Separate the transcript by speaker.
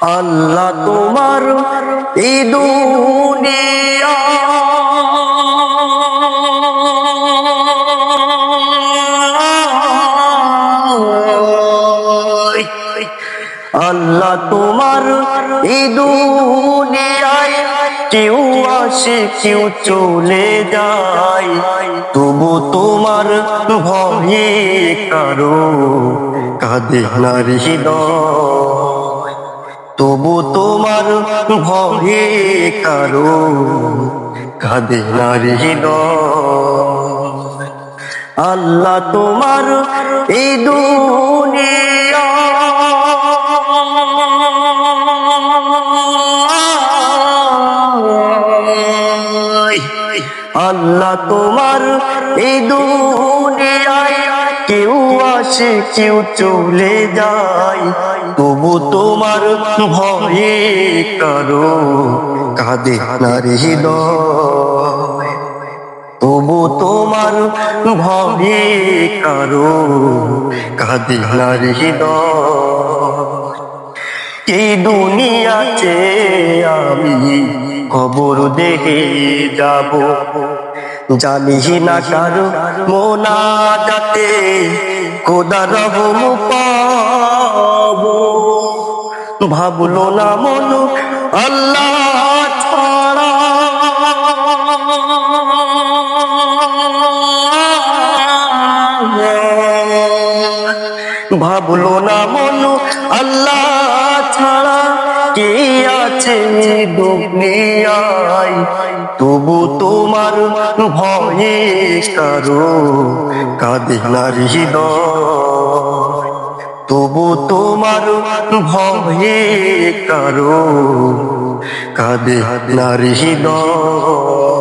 Speaker 1: আল্লাহ তোমার এই দুনিয়া আল্লাহ তোমার এই দুনিয়ায় কেউ আসে কেউ চলে যায়, তবু তোমার ভয়ে কারো কাঁদে না হৃদয়, তবু তোমার ভয়ে কারো কাঁদে না হৃদয়। আল্লাহ তোমার এই দুনিয়া আল্লাহ তোমার এই দুনিয়ায় কেউ আসে কেউ চলে যায়, তবু তোমার ভয়ে কারো কাঁদে না হৃদয়, তবু তোমার ভয়ে কারো কাঁদে না হৃদয়। এই দুনিয়াতে আমি কবর দেখে যাব, জানি না কারো মোনাজাতে খোদা রহম পাবো। ভাবলো না মন আল্লাহ ছাড়া, ভাবলো না মন আল্লাহ ছাড়া কে আছে দুনিয়ায়, তবু তোমার ভয়ে কারো কাঁদে না হৃদয়, তবু তোমার ভয়ে কারো কাঁদে না হৃদয়।